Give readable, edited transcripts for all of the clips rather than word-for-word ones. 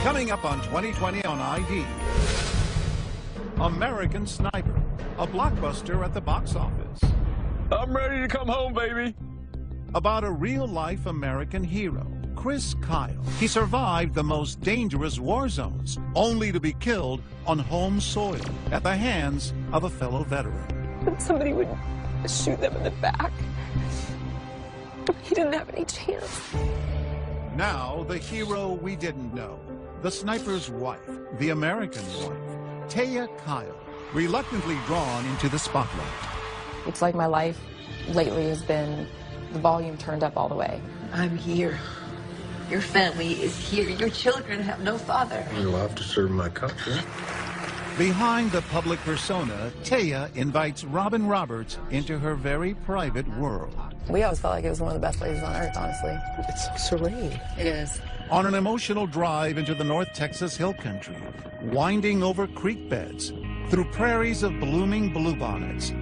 Coming up on 2020 on ID, American Sniper, a blockbuster at the box office. I'm ready to come home, baby. About a real-life American hero, Chris Kyle. He survived the most dangerous war zones, only to be killed on home soil at the hands of a fellow veteran. Somebody would shoot them in the back. He didn't have any chance. Now, the hero we didn't know, the sniper's wife, the American wife, Taya Kyle, reluctantly drawn into the spotlight. It's like my life lately has been the volume turned up all the way. I'm here. Your family is here. Your children have no father. I love to serve my country. Behind the public persona, Taya invites Robin Roberts into her very private world. We always felt like it was one of the best places on earth, honestly. It's so serene. It is. On an emotional drive into the North Texas Hill Country, winding over creek beds, through prairies of blooming bluebonnets,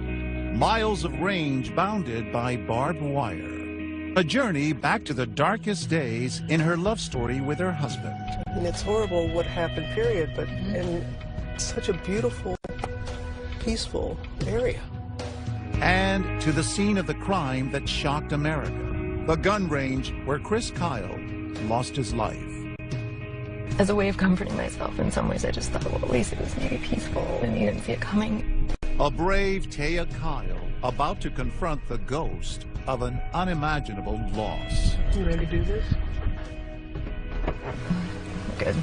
miles of range bounded by barbed wire. A journey back to the darkest days in her love story with her husband. And it's horrible what happened, period, but in such a beautiful, peaceful area. And to the scene of the crime that shocked America, the gun range where Chris Kyle lost his life. As a way of comforting myself, in some ways, I just thought, well, at least it was maybe peaceful, and you didn't see it coming. A brave Taya Kyle about to confront the ghost of an unimaginable loss. You ready to do this? Good.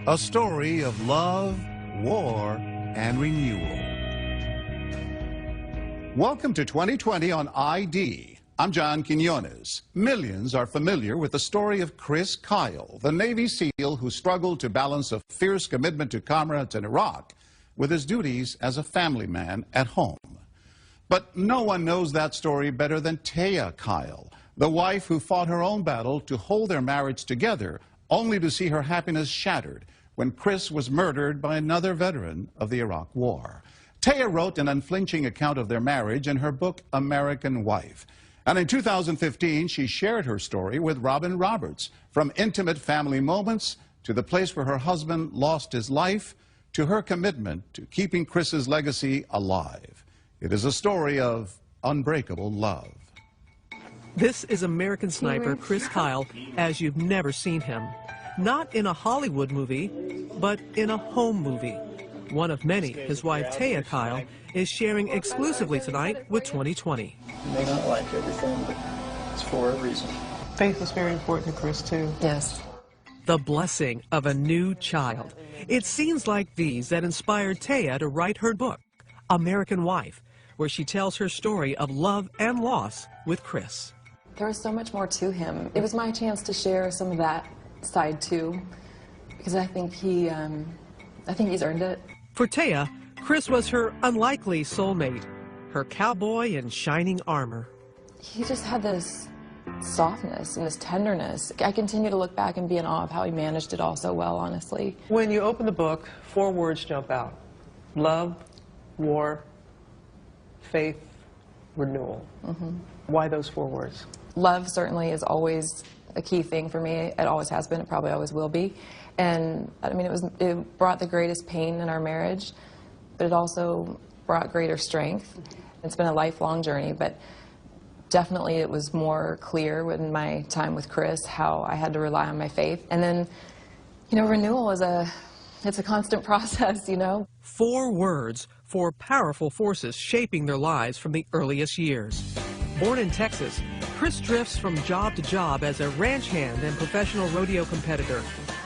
A story of love, war, and renewal. Welcome to 2020 on ID. I'm John Quinones. Millions are familiar with the story of Chris Kyle, the Navy SEAL who struggled to balance a fierce commitment to comrades in Iraq with his duties as a family man at home. But no one knows that story better than Taya Kyle, the wife who fought her own battle to hold their marriage together, only to see her happiness shattered when Chris was murdered by another veteran of the Iraq War. Taya wrote an unflinching account of their marriage in her book, American Wife. And in 2015, she shared her story with Robin Roberts, from intimate family moments to the place where her husband lost his life, to her commitment to keeping Chris's legacy alive. It is a story of unbreakable love. This is American Sniper Chris Kyle as you've never seen him. Not in a Hollywood movie, but in a home movie. One of many his wife Taya Kyle is sharing exclusively tonight with 2020. You may not like everything, but it's for a reason. Faith was very important to Chris, too. Yes. The blessing of a new child. It's scenes like these that inspired Taya to write her book, American Wife, where she tells her story of love and loss with Chris. There was so much more to him. It was my chance to share some of that side, too, because I think he's earned it. For Taya, Chris was her unlikely soulmate, her cowboy in shining armor. He just had this softness and this tenderness. I continue to look back and be in awe of how he managed it all so well, honestly. When you open the book, 4 words jump out: love, war, faith, renewal. Why those 4 words? Love certainly is always a key thing for me. It always has been. It probably always will be. And I mean, it brought the greatest pain in our marriage, but it also brought greater strength. It's been a lifelong journey, but definitely it was more clear in my time with Chris how I had to rely on my faith. And then, you know, renewal is it's a constant process, you know. 4 words, 4 powerful forces shaping their lives from the earliest years. Born in Texas, Chris drifts from job to job as a ranch hand and professional rodeo competitor.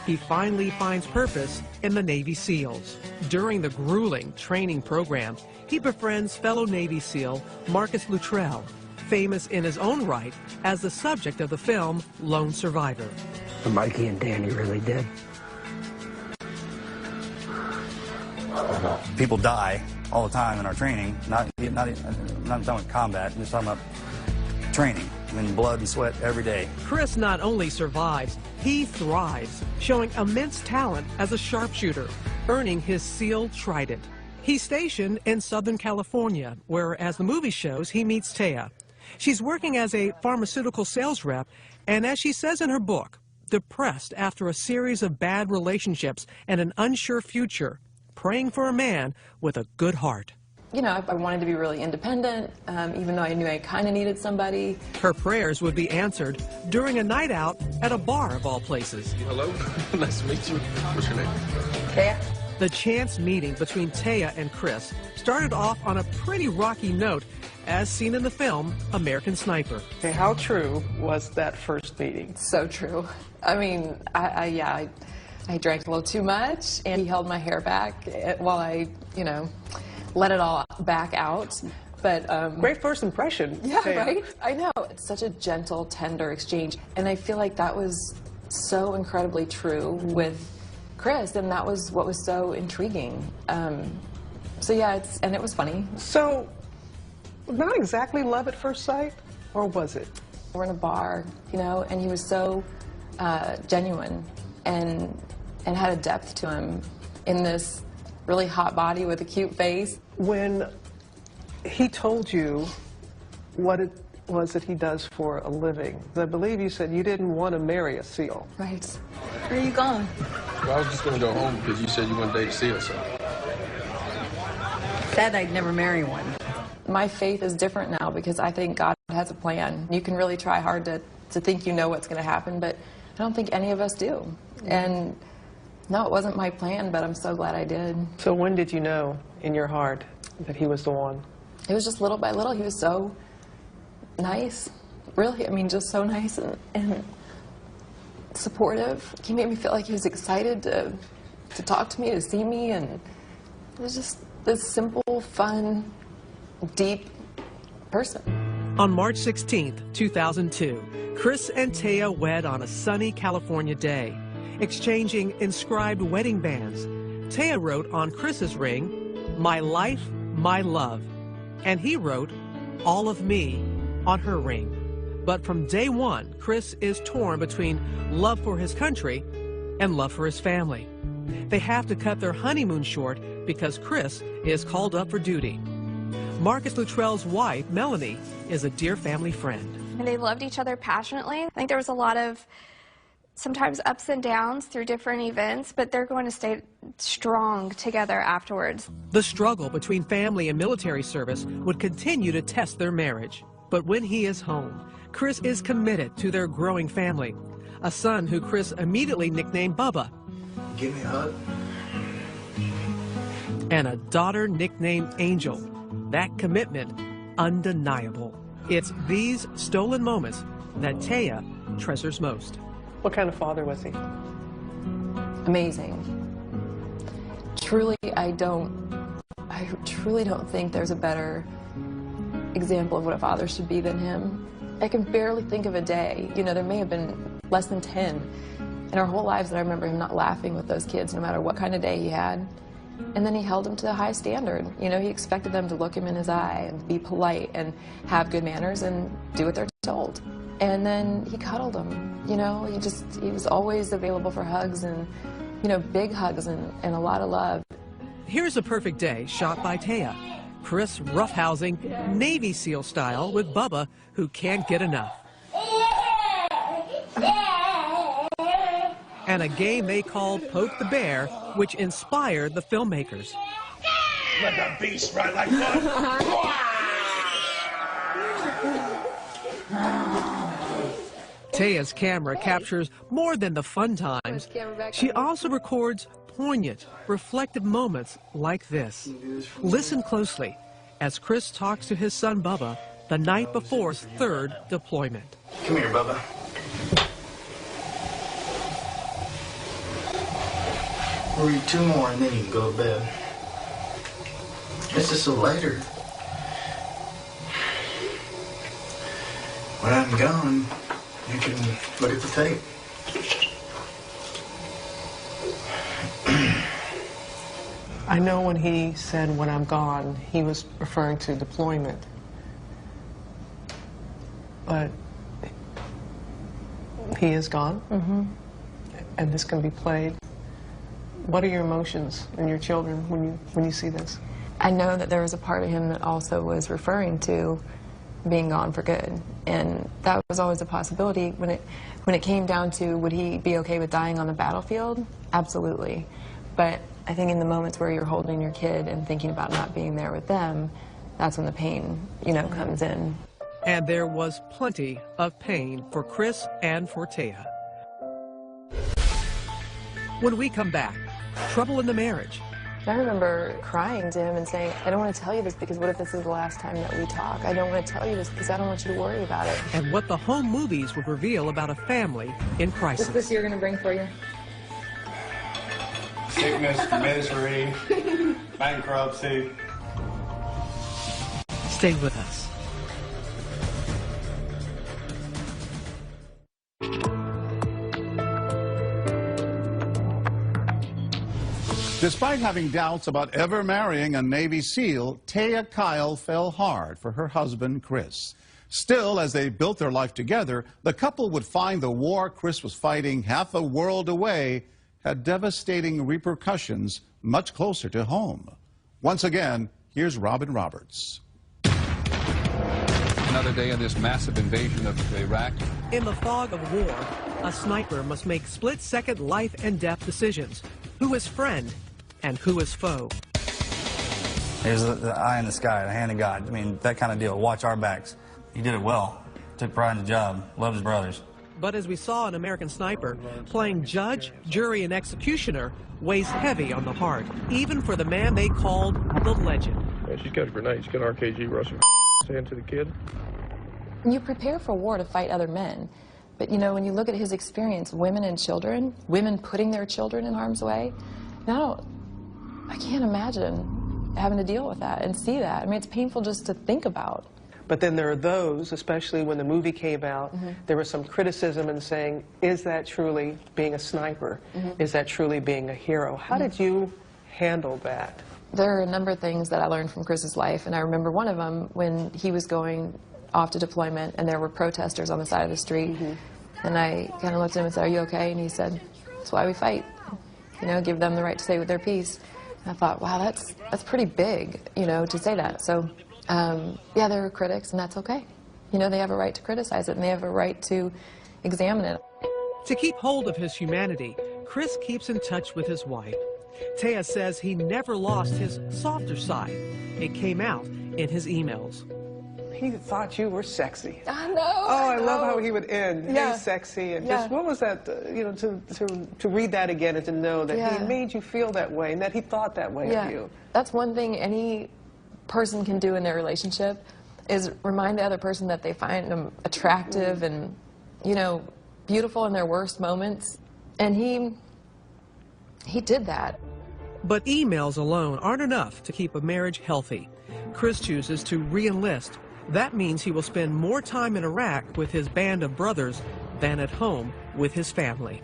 He finally finds purpose in the Navy SEALs. During the grueling training program, he befriends fellow Navy SEAL Marcus Luttrell, famous in his own right as the subject of the film Lone Survivor. Mikey and Danny really did. People die all the time in our training, not talking about combat, I'm just talking about training. I mean, blood and sweat every day. Chris not only survives, he thrives, showing immense talent as a sharpshooter, earning his SEAL Trident. He's stationed in Southern California, where, as the movie shows, he meets Taya. She's working as a pharmaceutical sales rep, and as she says in her book, depressed after a series of bad relationships and an unsure future, praying for a man with a good heart. You know, I wanted to be really independent, even though I knew I kind of needed somebody. Her prayers would be answered during a night out at a bar of all places. Hello. Nice to meet you. What's your name? Taya? The chance meeting between Taya and Chris started off on a pretty rocky note, as seen in the film American Sniper. Okay, how true was that first meeting? So true. I mean, I drank a little too much, and he held my hair back while I, you know, let it all back out. But Great first impression. yeah, Taya. right? I know. It's such a gentle, tender exchange. And I feel like that was so incredibly true with Chris, and that was what was so intriguing. So yeah, and it was funny. So, not exactly love at first sight, or was it? We're in a bar, you know, and he was so genuine and had a depth to him in this really hot body with a cute face. When he told you what it was that he does for a living, I believe you said you didn't want to marry a SEAL. Right. Where are you going? Well, I was just going to go home because you said you want to date a SEAL, so. Said I'd never marry one. My faith is different now because I think God has a plan. You can really try hard to think you know what's going to happen, but I don't think any of us do. And no, it wasn't my plan, but I'm so glad I did. So when did you know in your heart that he was the one? It was just little by little. He was so nice, really. I mean, just so nice and supportive. He made me feel like he was excited to talk to me, to see me, and it was just this simple, fun, deep person. On March 16th, 2002, Chris and Taya wed on a sunny California day, exchanging inscribed wedding bands. Taya wrote on Chris's ring, "My life, my love," and he wrote, "All of me," on her ring. But from day one, Chris is torn between love for his country and love for his family. They have to cut their honeymoon short because Chris is called up for duty. Marcus Luttrell's wife, Melanie, is a dear family friend. And they loved each other passionately. I think there was a lot of sometimes ups and downs through different events, but they're going to stay strong together afterwards. The struggle between family and military service would continue to test their marriage. But when he is home, Chris is committed to their growing family. A son who Chris immediately nicknamed Bubba. Give me a hug. And a daughter nicknamed Angel. That commitment, undeniable. It's these stolen moments that Taya treasures most. What kind of father was he? Amazing. Truly, I truly don't think there's a better example of what a father should be than him. I can barely think of a day, you know, there may have been less than 10 in our whole lives that I remember him not laughing with those kids no matter what kind of day he had. And then he held them to the high standard. You know, he expected them to look him in his eye and be polite and have good manners and do what they're told. And then he cuddled them, you know, he was always available for hugs and, you know, big hugs and a lot of love. Here's a perfect day shot by Taya. Chris roughhousing Navy SEAL style with Bubba, who can't get enough. And a game they call Poke the Bear, which inspired the filmmakers. Let the beast ride like that. Taya's camera captures more than the fun times. She also records poignant, reflective moments like this. Listen closely as Chris talks to his son Bubba the night before his third deployment. Come here, Bubba. We'll read 2 more and then you can go to bed. It's just so later. When I'm gone, you can look at the tape. I know when he said, "when I'm gone," he was referring to deployment. But he is gone, and this can be played. What are your emotions and your children when you see this? I know that there was a part of him that also was referring to being gone for good. And that was always a possibility. When it came down to would he be okay with dying on the battlefield, absolutely. But I think in the moments where you're holding your kid and thinking about not being there with them, that's when the pain, you know, comes in. And there was plenty of pain for Chris and for Taya. When we come back, trouble in the marriage. I remember crying to him and saying, I don't want to tell you this because what if this is the last time that we talk? I don't want to tell you this because I don't want you to worry about it. And what the home movies would reveal about a family in crisis. What's this you're going to bring for you? Sickness, misery, bankruptcy. Stay with us. Despite having doubts about ever marrying a Navy SEAL, Taya Kyle fell hard for her husband, Chris. Still, as they built their life together, the couple would find the war Chris was fighting half a world away had devastating repercussions much closer to home. Once again, here's Robin Roberts. Another day of this massive invasion of Iraq. In the fog of war, a sniper must make split-second life and death decisions. Who is friend and who is foe? There's the eye in the sky, the hand of God. I mean, that kind of deal. Watch our backs. He did it well. Took pride in the job. Loved his brothers. But as we saw in American Sniper, playing judge, jury, and executioner weighs heavy on the heart, even for the man they called the legend. Yeah, she's got a grenade. She's got an RKG Russian hand to the kid. You prepare for war to fight other men. But, you know, when you look at his experience, women and children, women putting their children in harm's way, I can't imagine having to deal with that and see that. I mean, it's painful just to think about. But then there are those, especially when the movie came out, there was some criticism in saying, is that truly being a sniper? Is that truly being a hero? How did you handle that? There are a number of things that I learned from Chris's life, and I remember one of them when he was going off to deployment and there were protesters on the side of the street. And I kind of looked at him and said, are you okay? And he said, that's why we fight. You know, give them the right to say their piece. And I thought, wow, that's pretty big, you know, to say that. So, yeah, there were critics, and that's okay. You know, they have a right to criticize it, and they have a right to examine it. To keep hold of his humanity, Chris keeps in touch with his wife. Taya says he never lost his softer side. It came out in his emails. He thought you were sexy. I know. Oh, I love how he would end. Yeah. Hey, sexy. And Yeah. just, what was that, you know, to read that again and to know that Yeah. he made you feel that way and that he thought that way of you. That's one thing any person can do in their relationship is remind the other person that they find them attractive and, you know, beautiful in their worst moments. And he did that. But emails alone aren't enough to keep a marriage healthy. Chris chooses to re-enlist. That means he will spend more time in Iraq with his band of brothers than at home with his family.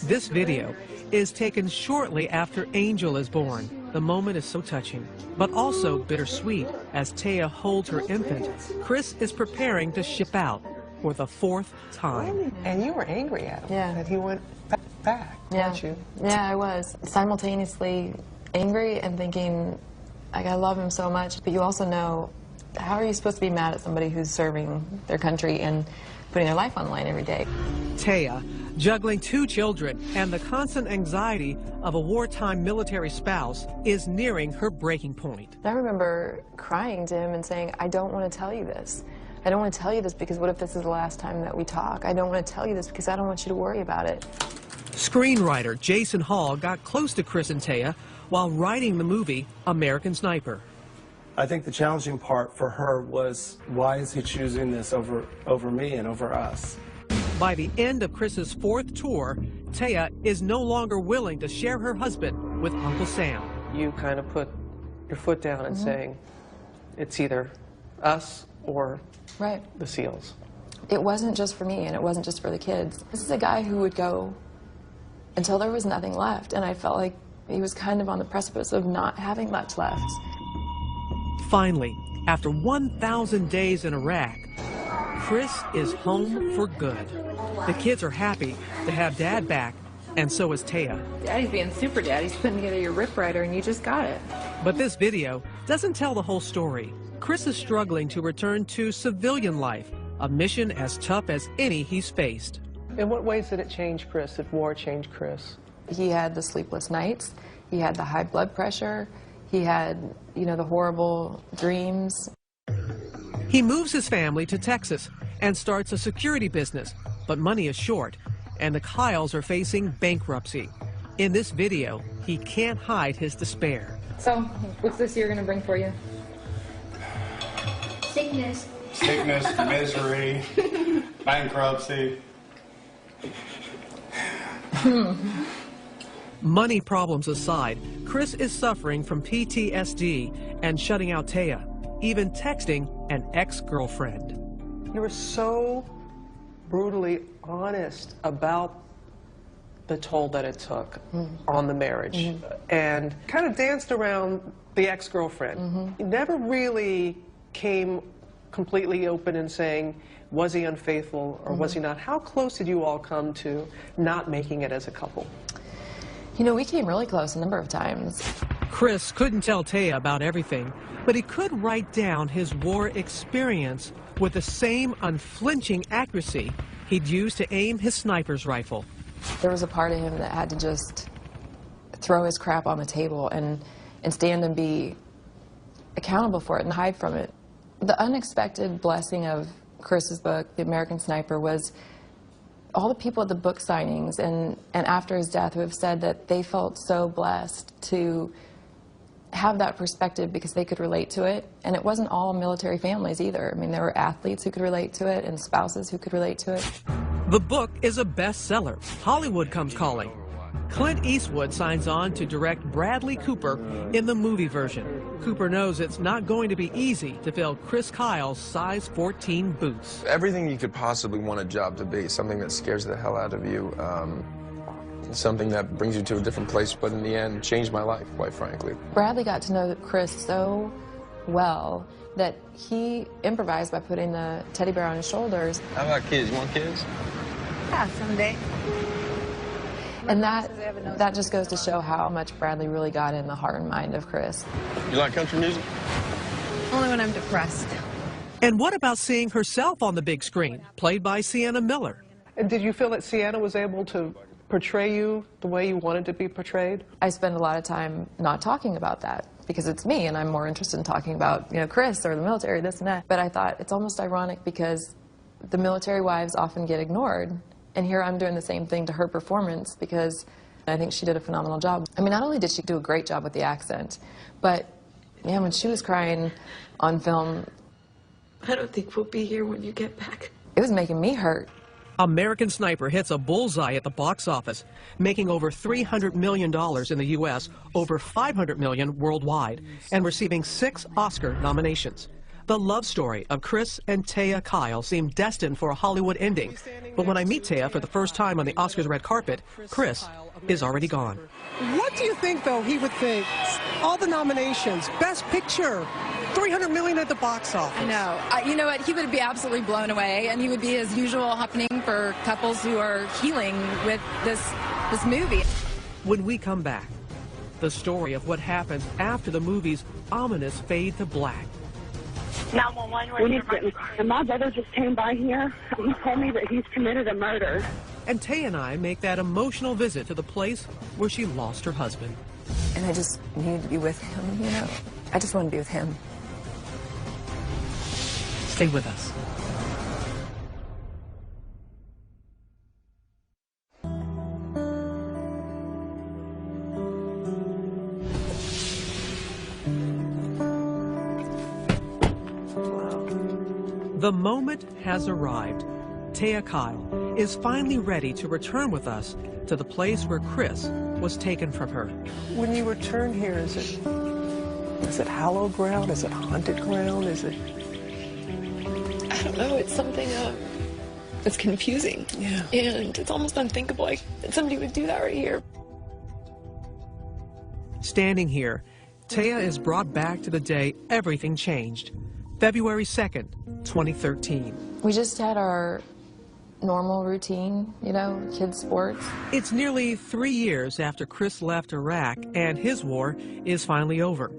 This video is taken shortly after Angel is born. The moment is so touching, but also bittersweet. As Taya holds her infant, Chris is preparing to ship out for the 4th time. And you were angry at him that he went back, weren't you? Yeah, I was. Simultaneously angry and thinking, like, I love him so much, but you also know, how are you supposed to be mad at somebody who's serving their country and putting their life on the line every day? Taya, juggling 2 children and the constant anxiety of a wartime military spouse, is nearing her breaking point. I remember crying to him and saying, I don't want to tell you this. I don't want to tell you this because what if this is the last time that we talk? I don't want to tell you this because I don't want you to worry about it. Screenwriter Jason Hall got close to Chris and Taya while writing the movie American Sniper. I think the challenging part for her was, why is he choosing this over me and over us? By the end of Chris's 4th tour, Taya is no longer willing to share her husband with Uncle Sam. You kind of put your foot down and saying, it's either us or the SEALs. It wasn't just for me and it wasn't just for the kids. This is a guy who would go until there was nothing left, and I felt like he was kind of on the precipice of not having much left. Finally, after 1,000 days in Iraq, Chris is home for good. The kids are happy to have Dad back, and so is Taya. Daddy's being super dad. He's putting together your Rip Rider, and you just got it. But this video doesn't tell the whole story. Chris is struggling to return to civilian life, a mission as tough as any he's faced. In what ways did it change Chris? Did war change Chris? He had the sleepless nights. He had the high blood pressure. He had, the horrible dreams. He moves his family to Texas and starts a security business, but money is short, and the Kyles are facing bankruptcy. In this video, he can't hide his despair. So, what's this year going to bring for you? Sickness. Sickness, misery, bankruptcy. Money problems aside, Chris is suffering from PTSD and shutting out Taya, even texting an ex-girlfriend. You were so brutally honest about the toll that it took on the marriage and kind of danced around the ex-girlfriend. You never really came completely open and saying, was he unfaithful or was he not? How close did you all come to not making it as a couple? We came really close a number of times. Chris couldn't tell Taya about everything, but he could write down his war experience with the same unflinching accuracy he'd used to aim his sniper's rifle. There was a part of him that had to just throw his crap on the table and stand and be accountable for it and hide from it. The unexpected blessing of Chris's book, The American Sniper, was all the people at the book signings and after his death who have said that they felt so blessed to have that perspective because they could relate to it. And it wasn't all military families either. I mean, there were athletes who could relate to it and spouses who could relate to it. The book is a bestseller. Hollywood comes calling. Clint Eastwood signs on to direct Bradley Cooper in the movie version. Cooper knows it's not going to be easy to fill Chris Kyle's size 14 boots. Everything you could possibly want a job to be, something that scares the hell out of you, something that brings you to a different place, but in the end, changed my life, quite frankly. Bradley got to know Chris so well that he improvised by putting the teddy bear on his shoulders. How about kids? You want kids? Yeah, someday. And that just goes to show how much Bradley really got in the heart and mind of Chris. You like country music? Only when I'm depressed. And what about seeing herself on the big screen, played by Sienna Miller? And did you feel that Sienna was able to portray you the way you wanted to be portrayed? I spend a lot of time not talking about that because it's me and I'm more interested in talking about, Chris or the military, this and that. But I thought it's almost ironic because the military wives often get ignored. And here I'm doing the same thing to her performance because I think she did a phenomenal job. I mean, not only did she do a great job with the accent, but, man, when she was crying on film... I don't think we'll be here when you get back. It was making me hurt. American Sniper hits a bullseye at the box office, making over $300 million in the U.S., over $500 million worldwide, and receiving 6 Oscar nominations. The love story of Chris and Taya Kyle seemed destined for a Hollywood ending. But when I meet Taya for the first time on the Oscars red carpet, Chris is already gone. What do you think, though, he would think? All the nominations, Best Picture, $300 million at the box office. I know. You know what? He would be absolutely blown away, and he would be as usual happening for couples who are healing with this movie. When we come back, the story of what happens after the movie's ominous fade to black. 911, and my brother just came by here. He told me that he's committed a murder. And Taya and I make that emotional visit to the place where she lost her husband. And I just needed to be with him, I just want to be with him. Stay with us. The moment has arrived. Taya Kyle is finally ready to return with us to the place where Chris was taken from her. When you return here, is it hallowed ground? Is it haunted ground? Is it... I don't know. It's something that's confusing. Yeah. And it's almost unthinkable that somebody would do that right here. Standing here, Taya is brought back to the day everything changed. February 2nd, 2013. We just had our normal routine, kids' sports. It's nearly 3 years after Chris left Iraq and his war is finally over.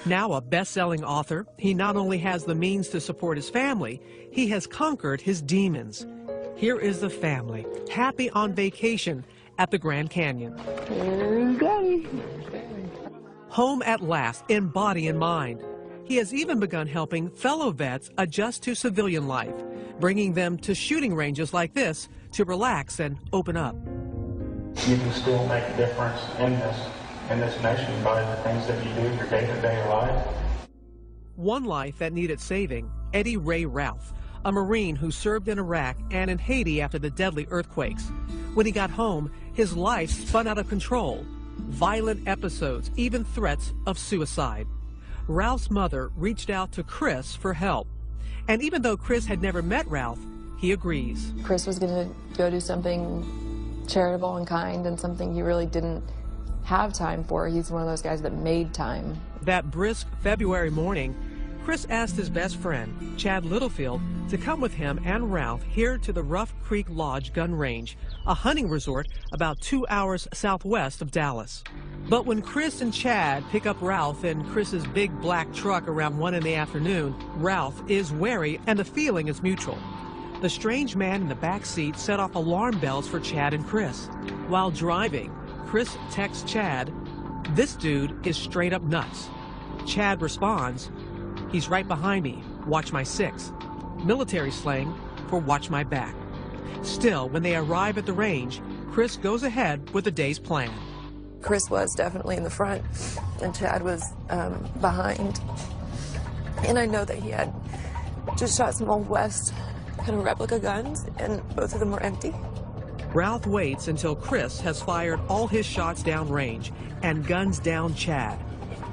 Now a best-selling author, he not only has the means to support his family, he has conquered his demons. Here is the family, happy on vacation at the Grand Canyon. Home at last, in body and mind. He has even begun helping fellow vets adjust to civilian life, bringing them to shooting ranges like this to relax and open up. You can still make a difference in this nation by the things that you do in your day-to-day life. One life that needed saving, Eddie Ray Ralph, a Marine who served in Iraq and in Haiti after the deadly earthquakes. When he got home, his life spun out of control. Violent episodes, even threats of suicide. Ralph's mother reached out to Chris for help. And even though Chris had never met Ralph, he agrees. Chris was going to go do something charitable and kind and something he really didn't have time for. He's one of those guys that made time. That brisk February morning, Chris asked his best friend, Chad Littlefield, to come with him and Ralph here to the Rough Creek Lodge gun range, a hunting resort about 2 hours southwest of Dallas. But when Chris and Chad pick up Ralph in Chris's big black truck around 1 in the afternoon, Ralph is wary and the feeling is mutual. The strange man in the back seat set off alarm bells for Chad and Chris. While driving, Chris texts Chad, "This dude is straight up nuts." Chad responds, "He's right behind me, watch my 6. Military slang for watch my back. Still, when they arrive at the range, Chris goes ahead with the day's plan. Chris was definitely in the front, and Chad was behind. And I know that he had just shot some Old West kind of replica guns, and both of them were empty. Ralph waits until Chris has fired all his shots downrange and guns down Chad.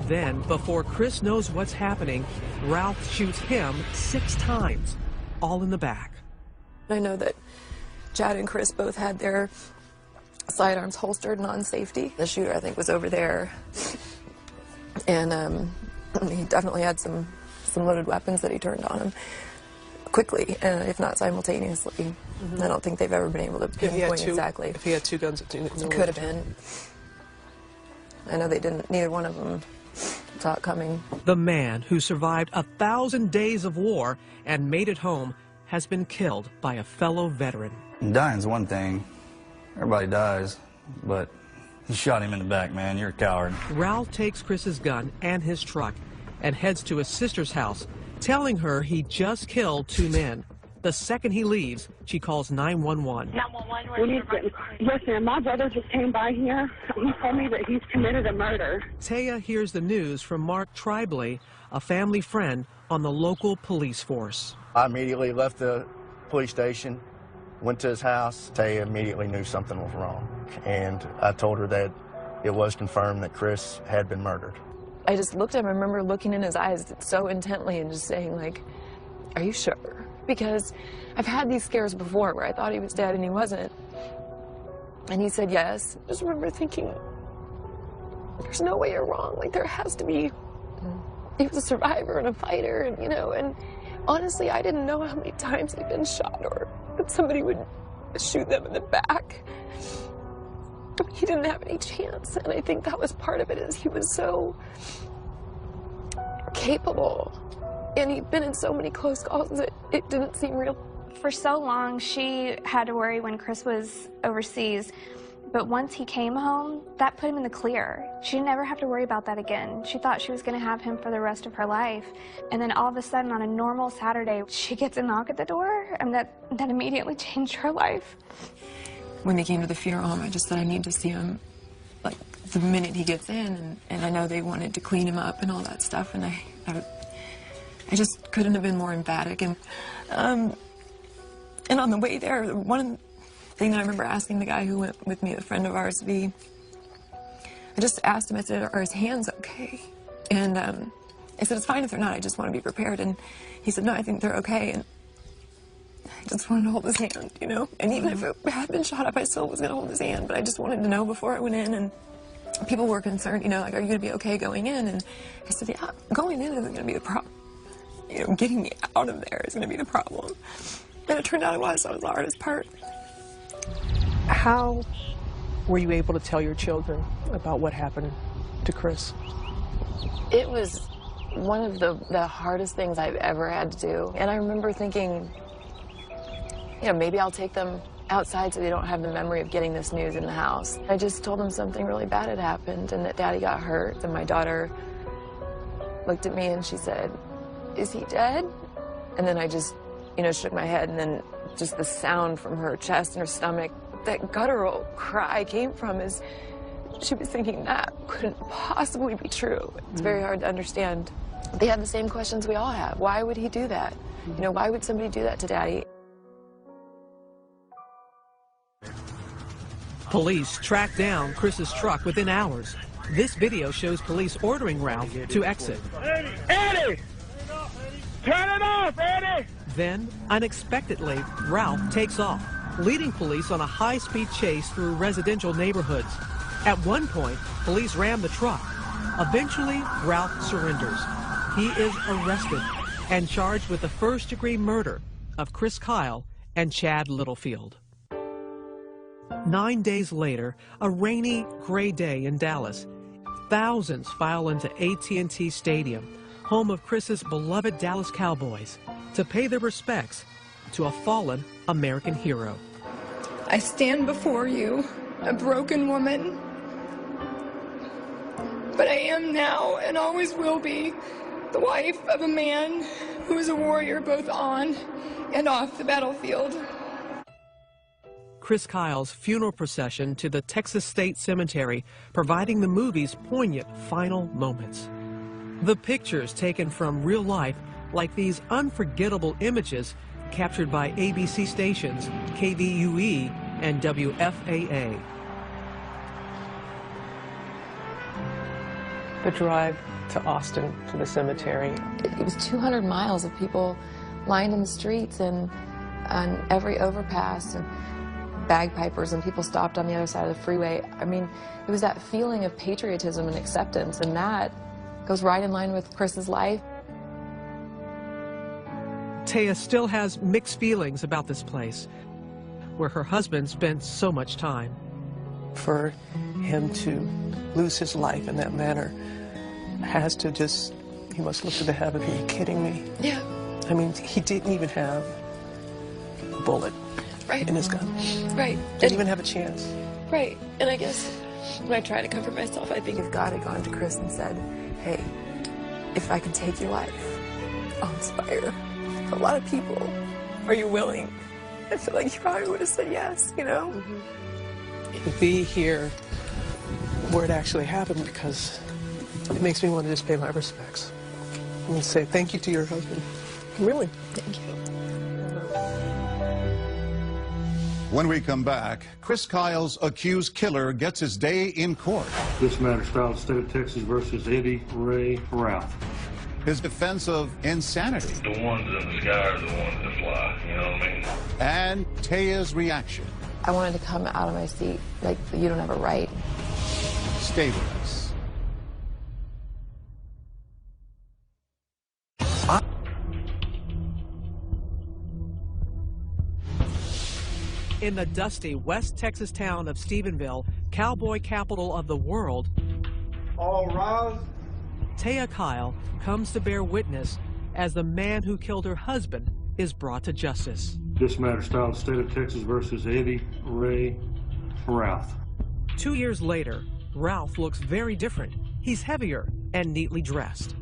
Then, before Chris knows what's happening, Ralph shoots him 6 times, all in the back. I know that Chad and Chris both had their sidearms holstered and on safety. The shooter, I think, was over there. And he definitely had some loaded weapons that he turned on him quickly, if not simultaneously. I don't think they've ever been able to pinpoint exactly. If he had 2 guns, it could have been. I know they didn't, neither one of them saw it coming. The man who survived 1,000 days of war and made it home has been killed by a fellow veteran. Dying's one thing. Everybody dies, but you shot him in the back, man. You're a coward. Ralph takes Chris's gun and his truck and heads to his sister's house, telling her he just killed 2 men. The second he leaves, she calls 911. 911, listen, my brother just came by here. He told me that he's committed a murder. Taya hears the news from Mark Tribley, a family friend on the local police force. I immediately left the police station, went to his house. Taya immediately knew something was wrong, and I told her that it was confirmed that Chris had been murdered. I just looked at him. I remember looking in his eyes so intently and just saying, like, "Are you sure?" Because I've had these scares before where I thought he was dead and he wasn't. And he said yes. I just remember thinking, there's no way you're wrong. Like, there has to be. He was a survivor and a fighter, and, you know, and honestly, I didn't know how many times he'd been shot or that somebody would shoot them in the back. He didn't have any chance, and I think that was part of it, is he was so capable. And he'd been in so many close calls that it didn't seem real. For so long, she had to worry when Chris was overseas. But once he came home, that put him in the clear. She didn't ever have to worry about that again. She thought she was going to have him for the rest of her life. And then all of a sudden, on a normal Saturday, she gets a knock at the door, and that immediately changed her life. When they came to the funeral home, I just said I need to see him, like, the minute he gets in. And I know they wanted to clean him up and all that stuff, and I just couldn't have been more emphatic. And on the way there, one thing that I remember asking the guy who went with me, a friend of ours, I just asked him, I said, "Are his hands okay?" And I said, "It's fine if they're not, I just want to be prepared." And he said, "No, I think they're okay." And I just wanted to hold his hand, you know? And even if it had been shot up, I still was going to hold his hand, but I just wanted to know before I went in. And people were concerned, you know, like, "Are you going to be okay going in?" And I said, "Yeah, going in isn't going to be the problem. You know, getting me out of there is going to be the problem." And it turned out it was. That was the hardest part. How were you able to tell your children about what happened to Chris? It was one of the hardest things I've ever had to do. And I remember thinking, you know, maybe I'll take them outside so they don't have the memory of getting this news in the house. I just told them something really bad had happened and that Daddy got hurt. And my daughter looked at me and she said, "Is he dead?" And then I just, you know, shook my head, and then just the sound from her chest and her stomach, that guttural cry came from, is she was thinking that couldn't possibly be true. It's very hard to understand. They had the same questions we all have. Why would he do that? You know, why would somebody do that to Daddy? Police tracked down Chris's truck within hours. This video shows police ordering Ralph to exit. Eddie! Turn it off, Eddie! Then, unexpectedly, Ralph takes off, leading police on a high-speed chase through residential neighborhoods. At one point, police ram the truck. Eventually, Ralph surrenders. He is arrested and charged with the first-degree murder of Chris Kyle and Chad Littlefield. 9 days later, a rainy, gray day in Dallas. Thousands file into AT&T Stadium, home of Chris's beloved Dallas Cowboys, to pay their respects to a fallen American hero. I stand before you, a broken woman, but I am now and always will be the wife of a man who is a warrior both on and off the battlefield. Chris Kyle's funeral procession to the Texas State Cemetery, providing the movie's poignant final moments. The pictures taken from real life, like these unforgettable images captured by ABC stations KVUE and WFAA. The drive to Austin, to the cemetery. It was 200 miles of people lined in the streets and on every overpass, and bagpipers, and people stopped on the other side of the freeway. I mean, it was that feeling of patriotism and acceptance, and that goes right in line with Chris's life. Taya still has mixed feelings about this place, where her husband spent so much time. For him to lose his life in that manner has to just, he must look to the heavens. Are you kidding me? Yeah. I mean, he didn't even have a bullet in his gun. Right. Didn't even have a chance. Right. And I guess when I try to comfort myself, I think if God had gone to Chris and said, "Hey, if I can take your life, I'll inspire a lot of people. Are you willing?" I feel like he probably would have said yes, you know? To be here where it actually happened, because it makes me want to just pay my respects and say thank you to your husband. Really. Thank you. When we come back, Chris Kyle's accused killer gets his day in court. This matter filed State of Texas versus Eddie Ray Ralph. His defense of insanity. The ones in the sky are the ones that fly, you know what I mean? And Taya's reaction. I wanted to come out of my seat like, you don't have a right. Stay with us. In the dusty West Texas town of Stephenville, cowboy capital of the world, All rise. Taya Kyle comes to bear witness as the man who killed her husband is brought to justice. This matter filed State of Texas versus Eddie Ray Ralph. 2 years later, Ralph looks very different. He's heavier and neatly dressed.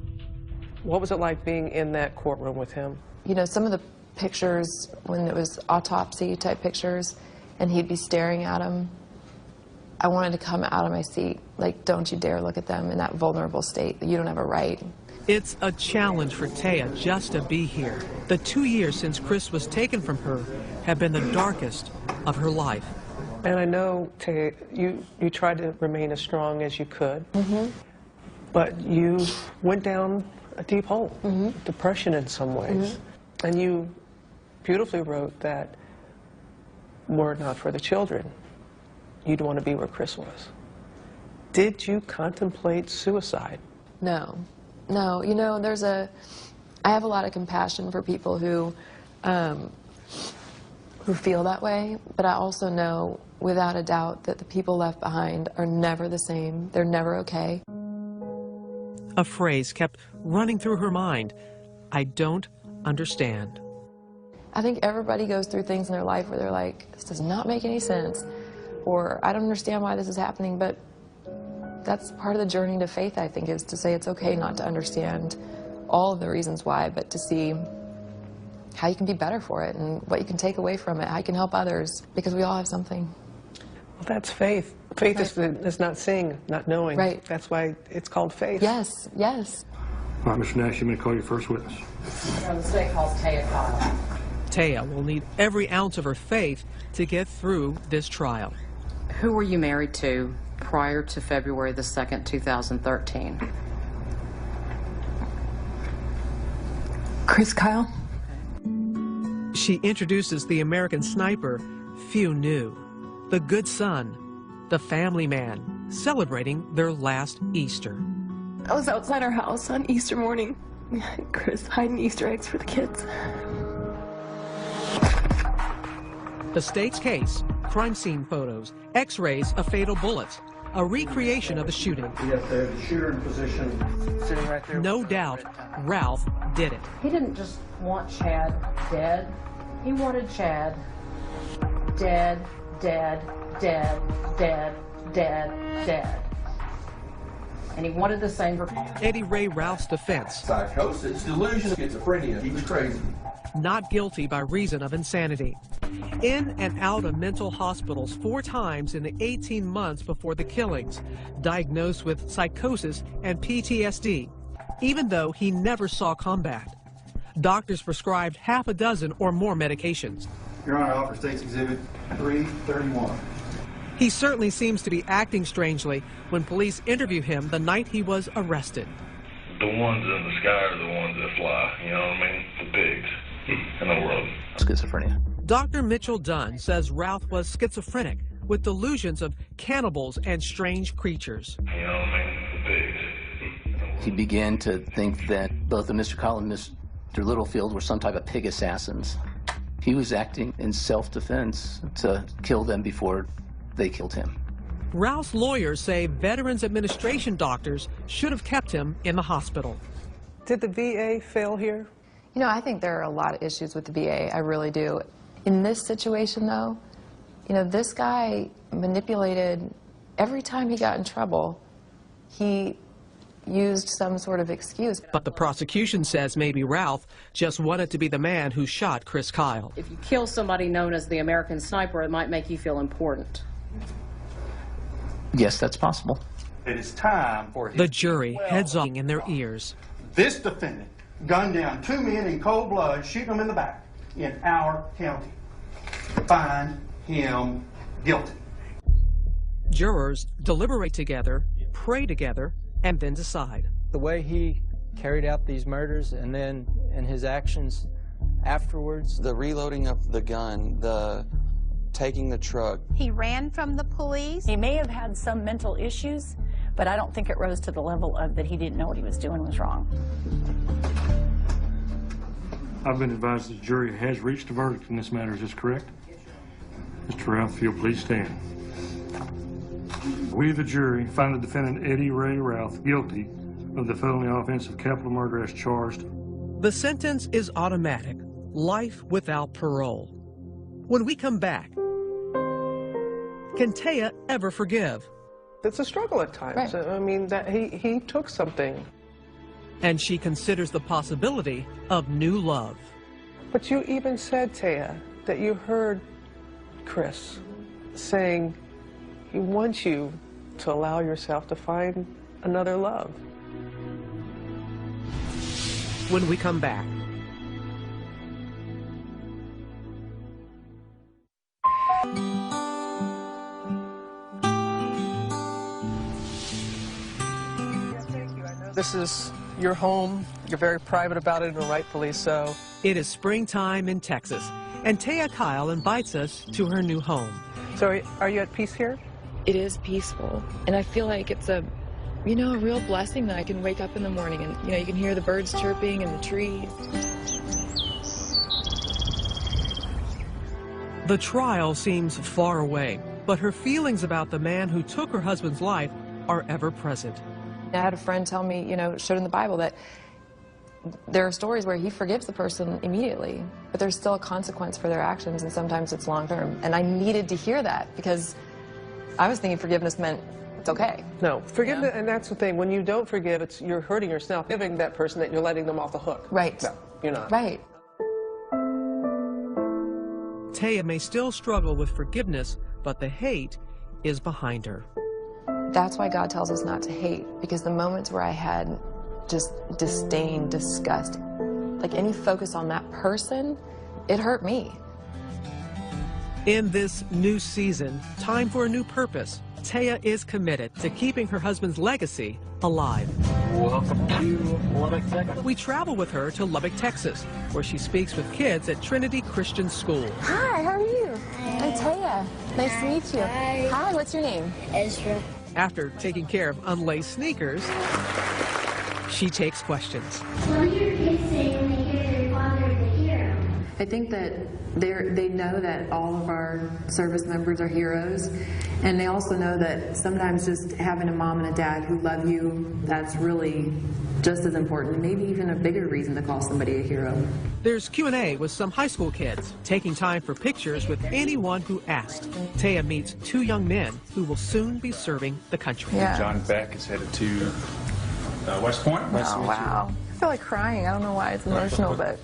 What was it like being in that courtroom with him? You know, some of the pictures, when it was autopsy type pictures, and he'd be staring at them, I wanted to come out of my seat, like, don't you dare look at them in that vulnerable state. You don't have a right. It's a challenge for Taya just to be here. The 2 years since Chris was taken from her have been the darkest of her life. And I know, Taya, you tried to remain as strong as you could, but you went down a deep hole, depression in some ways. And you beautifully wrote that, were it not for the children, you'd want to be where Chris was. Did you contemplate suicide? No. No. You know, I have a lot of compassion for people who feel that way, but I also know without a doubt that the people left behind are never the same. They're never okay. A phrase kept running through her mind. I don't understand. I think everybody goes through things in their life where they're like, this does not make any sense, or I don't understand why this is happening, but that's part of the journey to faith, I think, is to say it's okay not to understand all of the reasons why, but to see how you can be better for it and what you can take away from it, how you can help others, because we all have something. Well, that's faith. Faith is not seeing, not knowing. Right. That's why it's called faith. Yes, yes. All right, Mr. Nash, you may call your first witness. The state calls Taya Kyle. Taya will need every ounce of her faith to get through this trial. Who were you married to prior to February the 2nd, 2013? Chris Kyle. She introduces the American sniper few knew, the good son, the family man, celebrating their last Easter. I was outside our house on Easter morning. Chris hiding Easter eggs for the kids. The state's case, crime scene photos, x-rays of fatal bullets, a recreation of the shooting. Yes, there's the shooter in position, sitting right there. No doubt, Ralph did it. He didn't just want Chad dead. He wanted Chad dead, dead, dead, dead, dead, dead. And he wanted the same for Eddie Ray Ralph's defense. Psychosis, delusion, schizophrenia. He was crazy. Not guilty by reason of insanity. In and out of mental hospitals 4 times in the 18 months before the killings, diagnosed with psychosis and PTSD, even though he never saw combat. Doctors prescribed half a dozen or more medications. Your Honor, I offer State's Exhibit 331. He certainly seems to be acting strangely when police interview him the night he was arrested. The ones in the sky are the ones that fly, you know what I mean? The pigs in the world. Schizophrenia. Dr. Mitchell Dunn says Ralph was schizophrenic with delusions of cannibals and strange creatures. You know what I mean? The pigs. He began to think that both Mr. Kyle and Mr. Littlefield were some type of pig assassins. He was acting in self-defense to kill them before they killed him. Ralph's lawyers say Veterans Administration doctors should have kept him in the hospital. Did the VA fail here? You know, I think there are a lot of issues with the VA, I really do. In this situation, though, you know, this guy manipulated, every time he got in trouble, he used some sort of excuse. But the prosecution says maybe Ralph just wanted to be the man who shot Chris Kyle. If you kill somebody known as the American Sniper, it might make you feel important. Yes, that's possible. It is time for the jury heads on in their ears. This defendant gunned down 2 men in cold blood, shooting them in the back in our county. Find him guilty. Jurors deliberate together, pray together, and then decide. The way he carried out these murders and then in his actions afterwards. The reloading of the gun, the taking the truck. He ran from the police. He may have had some mental issues, but I don't think it rose to the level of that he didn't know what he was doing was wrong. I've been advised that the jury has reached a verdict in this matter. Is this correct? Mr. Ralph, if you'll please stand. We, the jury, find the defendant Eddie Ray Ralph guilty of the felony offense of capital murder as charged. The sentence is automatic, life without parole. When we come back, can Taya ever forgive? It's a struggle at times. Right. I mean, that he took something. And she considers the possibility of new love. But you even said, Taya, that you heard Chris saying he wants you to allow yourself to find another love. When we come back. This is your home. You're very private about it, and rightfully so. It is springtime in Texas, and Taya Kyle invites us to her new home. So are you at peace here? It is peaceful, and I feel like it's a real blessing that I can wake up in the morning and, you can hear the birds chirping and the trees. The trial seems far away, but her feelings about the man who took her husband's life are ever present. I had a friend tell me, you know, showed in the Bible that there are stories where he forgives the person immediately, but there's still a consequence for their actions, and sometimes it's long term. And I needed to hear that because I was thinking forgiveness meant it's okay. No, forgiveness, and that's the thing. When you don't forgive, you're hurting yourself, giving that person that you're letting them off the hook. Right. No, you're not. Right. Taya may still struggle with forgiveness, but the hate is behind her. That's why God tells us not to hate, because the moments where I had just disdain, disgust, like any focus on that person, it hurt me. In this new season, time for a new purpose. Taya is committed to keeping her husband's legacy alive. Welcome to Lubbock, Texas. We travel with her to Lubbock, Texas, where she speaks with kids at Trinity Christian School. Hi, how are you? I'm Taya. Nice to meet you. Hi, what's your name? Ezra. After taking care of unlaced sneakers, she takes questions. What do your kids say when they hear their father is a hero? I think that they know that all of our service members are heroes, and they also know that sometimes just having a mom and a dad who love you, that's really just as important, maybe even a bigger reason to call somebody a hero. There's Q&A with some high school kids, taking time for pictures with anyone who asked. Taya meets 2 young men who will soon be serving the country. Yeah. John Beck is headed to West Point. Nice to meet you. Wow. I feel like crying. I don't know why it's emotional, but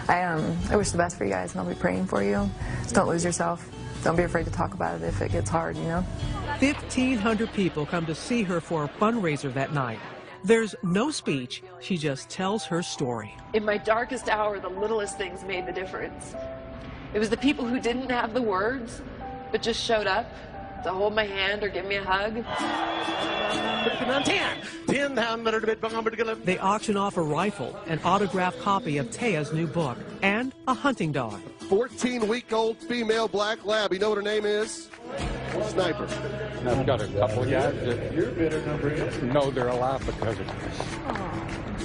I wish the best for you guys, and I'll be praying for you. Just don't lose yourself. Don't be afraid to talk about it if it gets hard, you know? 1,500 people come to see her for a fundraiser that night. There's no speech. She just tells her story. In my darkest hour, the littlest things made the difference. It was the people who didn't have the words, but just showed up to hold my hand or give me a hug. They auction off a rifle, an autographed copy of Taya's new book, and a hunting dog. 14-week-old female black lab. You know what her name is? Sniper. And I've got a couple of guys that know they're alive because of this.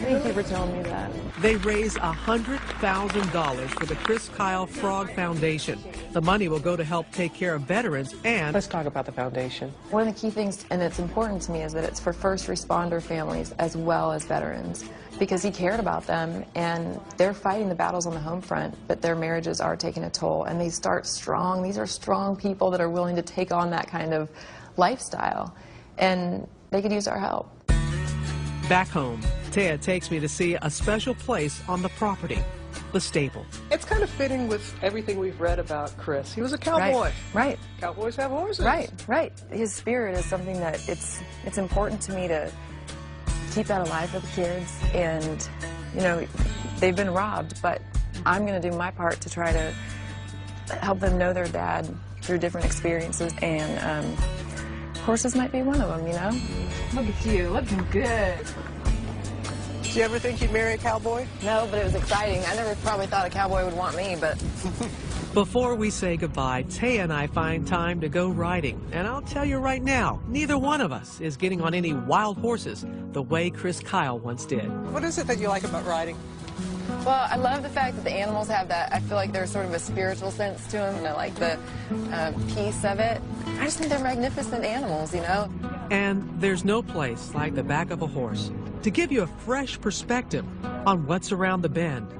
Thank you for telling me that. They raise $100,000 for the Chris Kyle Frog Foundation. The money will go to help take care of veterans and... Let's talk about the foundation. One of the key things, and it's important to me, is that it's for first responder families as well as veterans, because he cared about them, and they're fighting the battles on the home front, but their marriages are taking a toll, and they start strong. These are strong people that are willing to take on that kind of lifestyle, and they could use our help. Back home, Taya takes me to see a special place on the property, the stable. It's kind of fitting with everything we've read about Chris. He was a cowboy. Right. Cowboys have horses. Right. His spirit is something that it's important to me to keep that alive for the kids. And, you know, they've been robbed, but I'm going to do my part to try to help them know their dad through different experiences. And horses might be one of them, you know? Look at you, looking good. Did you ever think you'd marry a cowboy? No, but it was exciting. I never probably thought a cowboy would want me, but... Before we say goodbye, Taya and I find time to go riding. And I'll tell you right now, neither one of us is getting on any wild horses the way Chris Kyle once did. What is it that you like about riding? Well, I love the fact that the animals have that. I feel like there's sort of a spiritual sense to them, and I like the peace of it. I just think they're magnificent animals, you know? And there's no place like the back of a horse to give you a fresh perspective on what's around the bend.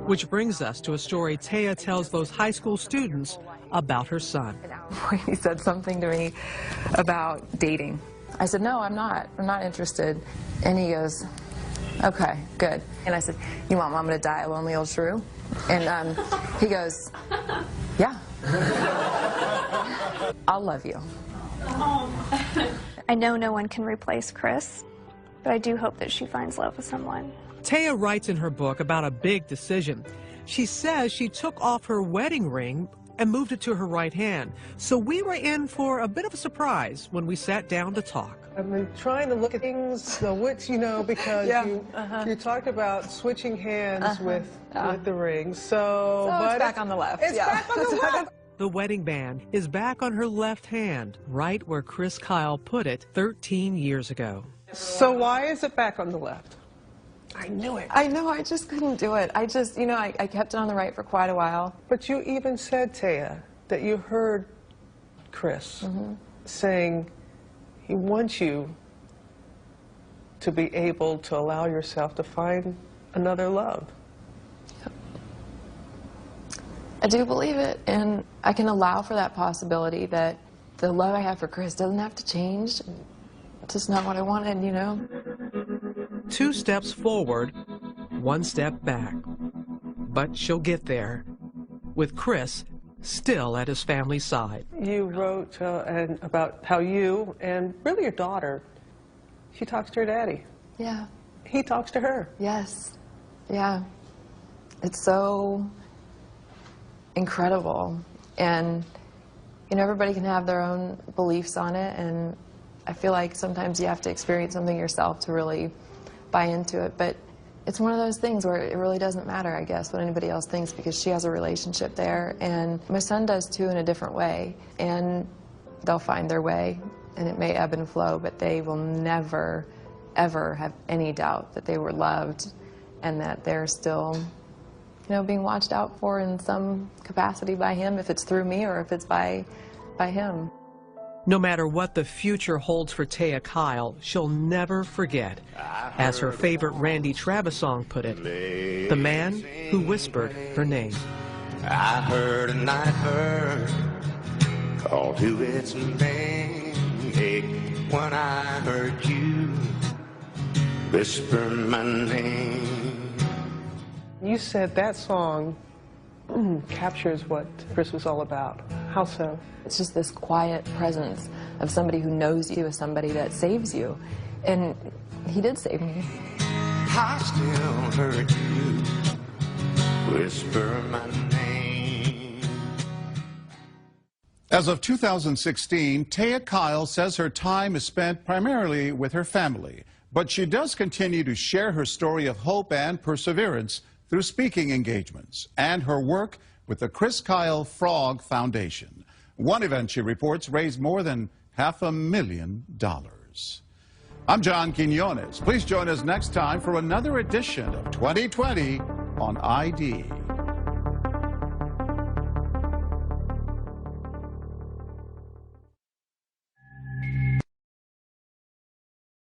Which brings us to a story Taya tells those high school students about her son. He said something to me about dating. I said, no, I'm not interested. And he goes, okay, good. And I said, you want Mama to die a lonely old shrew? And he goes, yeah. I'll love you. I know no one can replace Chris, but I do hope that she finds love with someone. Taya writes in her book about a big decision. She says she took off her wedding ring and moved it to her right hand. So we were in for a bit of a surprise when we sat down to talk. I've been trying to look at things, which, you know, because you talked about switching hands with the ring. So it's but back on the left. It's back on the left. The wedding band is back on her left hand, right where Chris Kyle put it 13 years ago. So why is it back on the left? I knew it. I know, I just couldn't do it. I just, you know, I kept it on the right for quite a while. But you even said, Taya, that you heard Chris saying He wants you to be able to allow yourself to find another love. I do believe it, and I can allow for that possibility that the love I have for Chris doesn't have to change. It's just not what I wanted, you know? 2 steps forward, 1 step back. But she'll get there, with Chris still at his family's side. You wrote about how you and really your daughter, she talks to her daddy. Yeah. He talks to her. Yes. Yeah. It's so incredible. And, you know, everybody can have their own beliefs on it, and I feel like sometimes you have to experience something yourself to really buy into it. But it's one of those things where it really doesn't matter, I guess, what anybody else thinks, because she has a relationship there, and my son does too, in a different way. And they'll find their way, and it may ebb and flow, but they will never, ever have any doubt that they were loved and that they're still, you know, being watched out for in some capacity by him, if it's through me or if it's by him. No matter what the future holds for Taya Kyle, she'll never forget, as her favorite Randy Travis song put it, the man who whispered her name. I heard a night bird call to its name when I heard you whisper my name. You said that song captures what Chris was all about. How so? It's just this quiet presence of somebody who knows you, as somebody that saves you. And he did save me. I still heard you whisper my name. As of 2016, Taya Kyle says her time is spent primarily with her family, but she does continue to share her story of hope and perseverance through speaking engagements and her work with the Chris Kyle Frog Foundation. One event, she reports, raised more than $500,000. I'm John Quinones. Please join us next time for another edition of 2020 on ID.